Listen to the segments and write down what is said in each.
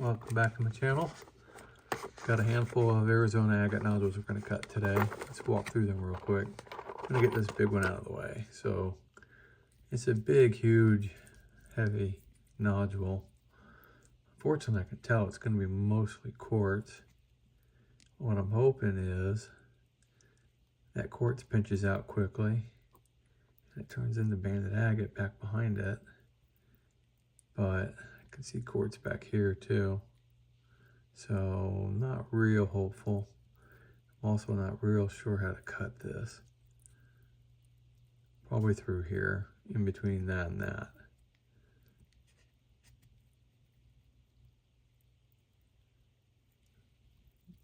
welcome back to my channel. Got a handful of Arizona agate nodules we're going to cut today. Let's walk through them real quick. I'm going to get this big one out of the way. So it's a big, huge, heavy nodule. Unfortunately, I can tell it's going to be mostly quartz. What I'm hoping is that quartz pinches out quickly and it turns into banded agate back behind it. But I can see quartz back here too. So not real hopeful. I'm also not real sure how to cut this. Probably through here, in between that and that.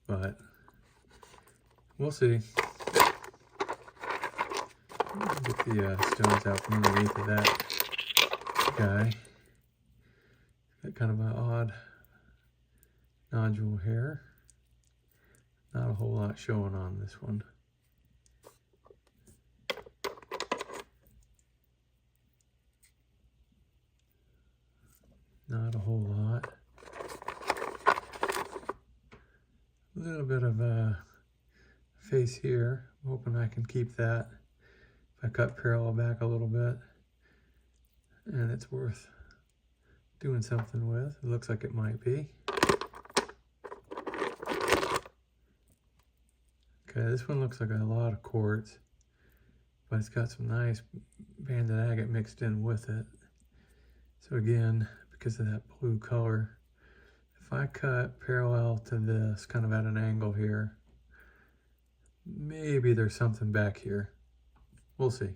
But we'll see. Get the stones out from underneath of that guy. Got kind of an odd nodule here. Not a whole lot showing on this one. Not a whole lot. A little bit of a face here. I'm hoping I can keep that if I cut parallel back a little bit. And it's worth doing something with. It looks like it might be. Okay, this one looks like a lot of quartz, but it's got some nice banded agate mixed in with it. So again, because of that blue color, if I cut parallel to this, kind of at an angle here, maybe there's something back here. We'll see.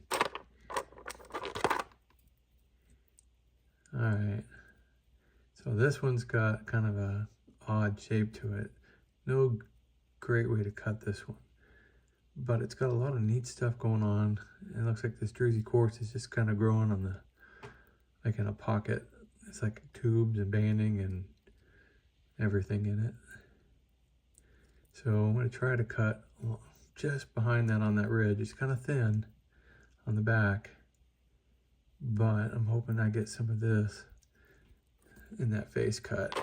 All right. So this one's got kind of a odd shape to it. No great way to cut this one, but it's got a lot of neat stuff going on. It looks like this druzy quartz is just kind of growing on the, like in a pocket. It's like tubes and banding and everything in it. So I'm going to try to cut just behind that on that ridge. It's kind of thin on the back, but I'm hoping I get some of this in that face cut.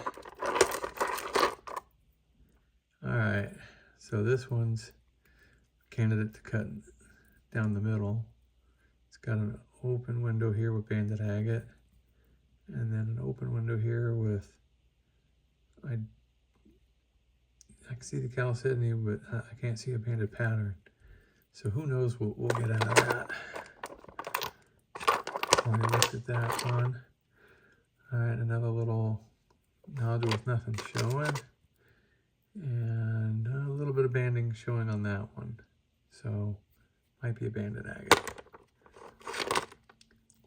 All right, so this one's a candidate to cut down the middle. It's got an open window here with banded agate, and then an open window here with, I can see the chalcedony, but I can't see a banded pattern. So who knows what we'll get out of that. Already looked at that one. All right, another little nodule with nothing showing. And a little bit of banding showing on that one. So, might be a banded agate.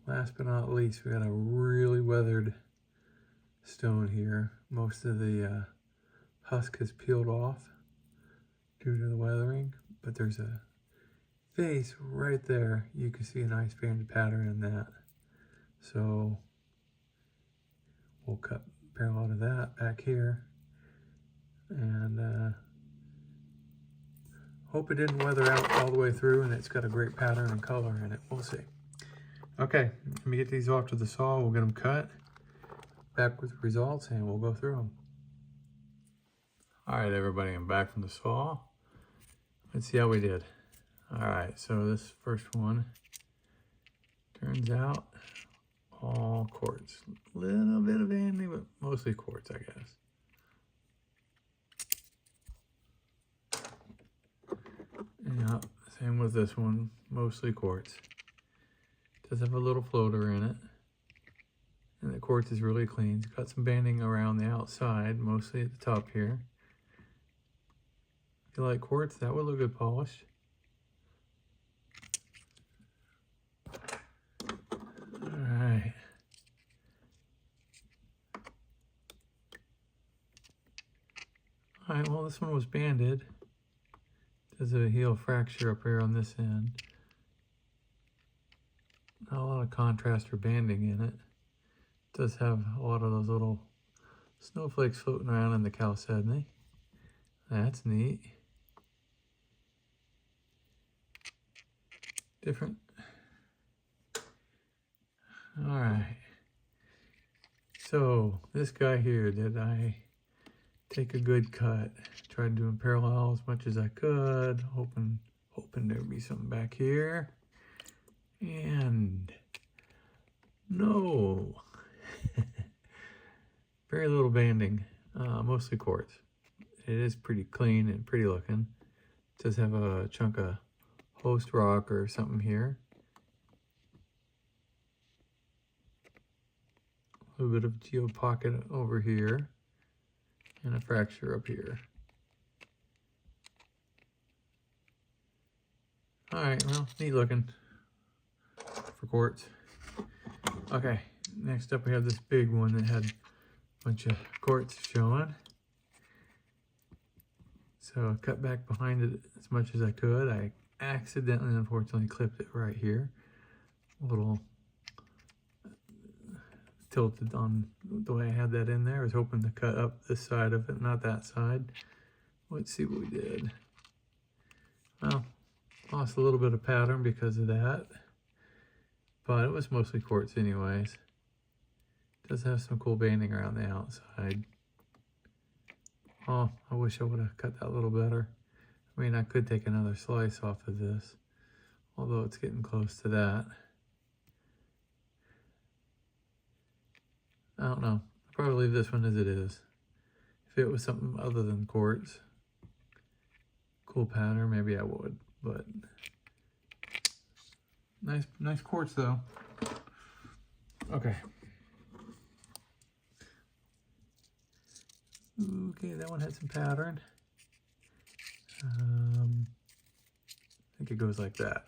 Last but not least, we got a really weathered stone here. Most of the husk has peeled off due to the weathering, but there's a face right there. You can see a nice banded pattern in that. So, we'll cut parallel to that back here. And hope it didn't weather out all the way through and it's got a great pattern and color in it. We'll see. Okay, let me get these off to the saw. We'll get them cut, back with the results, and we'll go through them. All right, everybody, I'm back from the saw. Let's see how we did. All right, so this first one turns out all quartz. Little bit of banding, but mostly quartz, I guess. Yeah, same with this one, mostly quartz. Does have a little floater in it. And the quartz is really clean. It's got some banding around the outside, mostly at the top here. If you like quartz, that would look good polished. Alright. Alright, well this one was banded. There's a heel fracture up here on this end. Not a lot of contrast or banding in it. It does have a lot of those little snowflakes floating around in the chalcedony. That's neat. Different. Alright. So this guy here, did I take a good cut? Tried doing parallel as much as I could, hoping there'd be something back here. And no. Very little banding, mostly quartz. It is pretty clean and pretty looking. It does have a chunk of host rock or something here. A little bit of geo pocket over here. And a fracture up here. Alright, well, neat looking for quartz. Okay, next up we have this big one that had a bunch of quartz showing. So I cut back behind it as much as I could. I accidentally, unfortunately, clipped it right here. A little tilted on the way I had that in there. I was hoping to cut up this side of it, not that side. Let's see what we did. Well, lost a little bit of pattern because of that, but it was mostly quartz anyways. It does have some cool banding around the outside. Oh, I wish I would have cut that a little better. I mean, I could take another slice off of this, although it's getting close to that. I don't know. I'll probably leave this one as it is. If it was something other than quartz, cool pattern, maybe I would, but nice quartz though. Okay. Okay, that one had some pattern. I think it goes like that.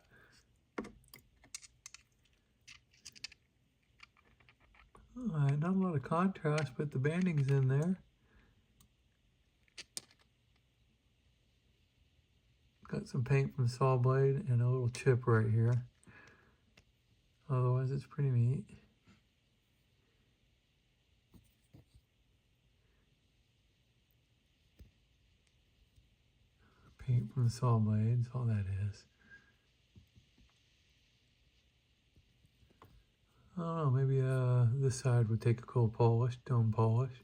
Alright, not a lot of contrast, but the banding's in there. Got some paint from the saw blade and a little chip right here. Otherwise, it's pretty neat. Paint from the saw blades, all that is. I don't know, maybe this side would take a cool polish, dome polish.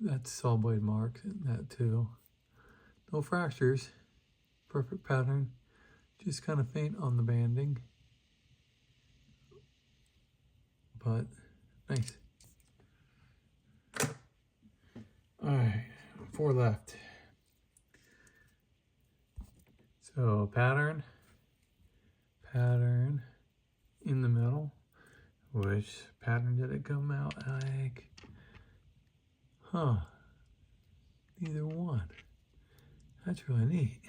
That's saw blade marks in that too. No fractures, perfect pattern. Just kind of faint on the banding, but nice. All right, 4 left. So pattern in the middle. Which pattern did it come out like? Huh, neither one. That's really neat.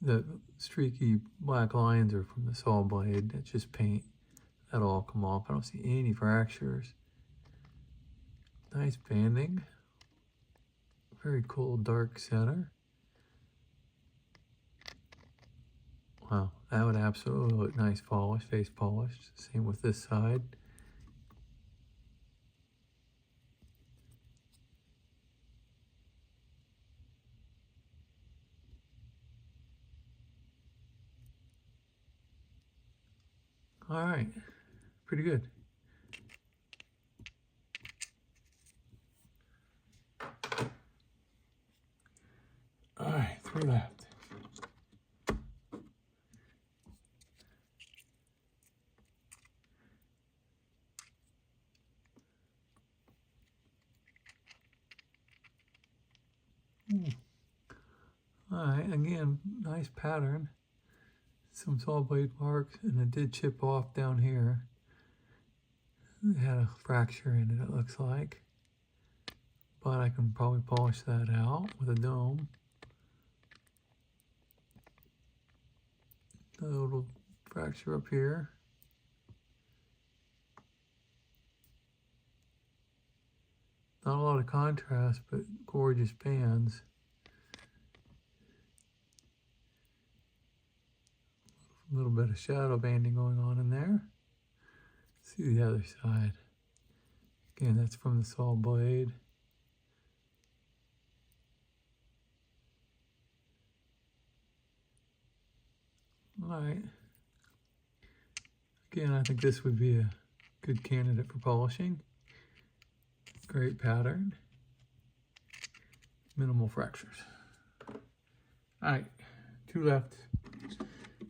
The streaky black lines are from the saw blade. That's just paint. That'll all come off. I don't see any fractures. Nice banding. Very cool dark center. Wow, that would absolutely look nice polish, face polished. Same with this side. All right, pretty good. All right, 3 left. All right, again, nice pattern. Some saw blade marks, and it did chip off down here. It had a fracture in it, it looks like. But I can probably polish that out with a dome. A little fracture up here. Not a lot of contrast, but gorgeous bands. A little bit of shadow banding going on in there. Let's see the other side. Again, that's from the saw blade. All right. Again, I think this would be a Good candidate for polishing. Great pattern. Minimal fractures. All right, 2 left.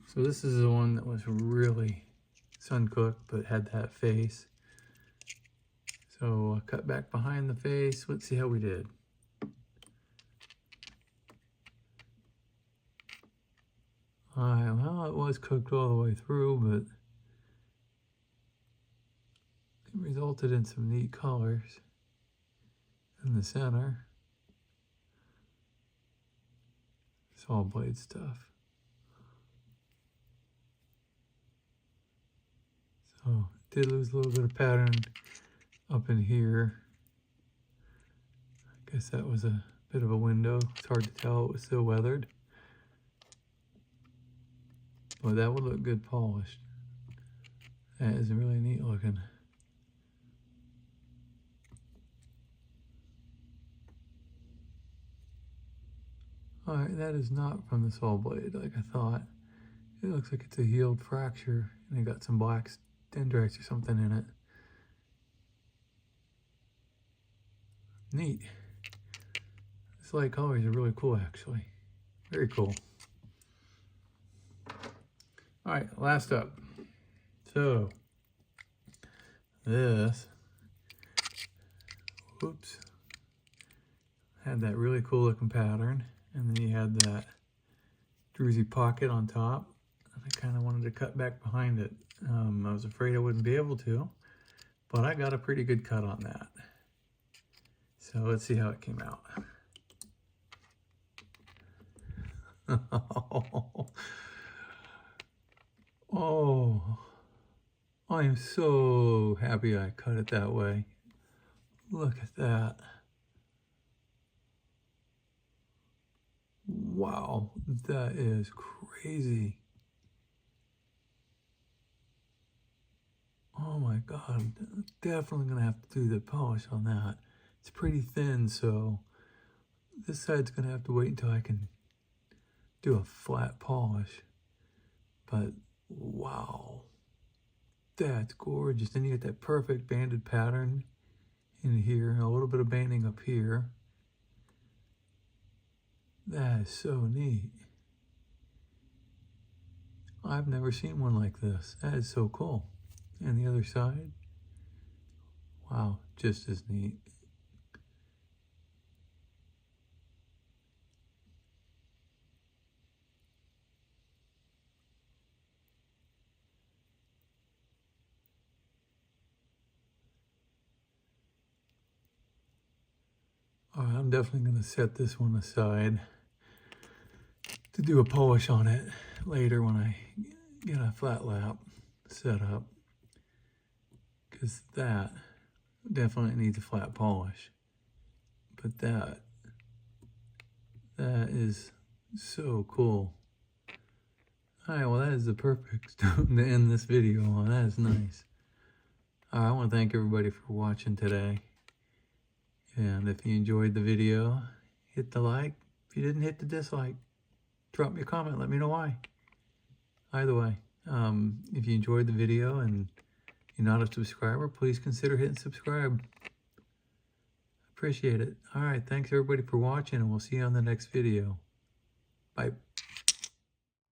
So this is the one that was really sun cooked, but had that face. So cut back behind the face. Let's see how we did. All right, well, it was cooked all the way through, but it resulted in some neat colors in the center. Saw blade stuff. So did lose a little bit of pattern up in here. I guess that was a bit of a window. It's hard to tell, it was still weathered. But that would look good polished. That is really neat looking. All right, that is not from the saw blade like I thought. It looks like it's a healed fracture and it got some black dendrites or something in it. Neat. This light colors are really cool actually. Very cool. All right, last up. So this, whoops, had that really cool looking pattern, and then you had that druzy pocket on top. And I kind of wanted to cut back behind it. I was afraid I wouldn't be able to, but I got a pretty good cut on that. So let's see how it came out. Oh, I am so happy I cut it that way. Look at that. Wow, that is crazy. Oh my God, definitely gonna have to do the polish on that. It's pretty thin, so this side's gonna have to wait until I can do a flat polish. But wow, that's gorgeous. Then you get that perfect banded pattern in here, and a little bit of banding up here. That is so neat. I've never seen one like this. That is so cool. And the other side, wow, just as neat. All right, I'm definitely going to set this one aside to do a polish on it later when I get a flat lap set up, because that definitely needs a flat polish. But that is so cool. All right, well, that is the perfect stone to end this video on. That is nice. All right, I want to thank everybody for watching today. And if you enjoyed the video, hit the like. If you didn't, hit the dislike. Drop me a comment, let me know why. Either way, if you enjoyed the video and you're not a subscriber, please consider hitting subscribe. Appreciate it. All right, thanks everybody for watching, and we'll see you on the next video. Bye.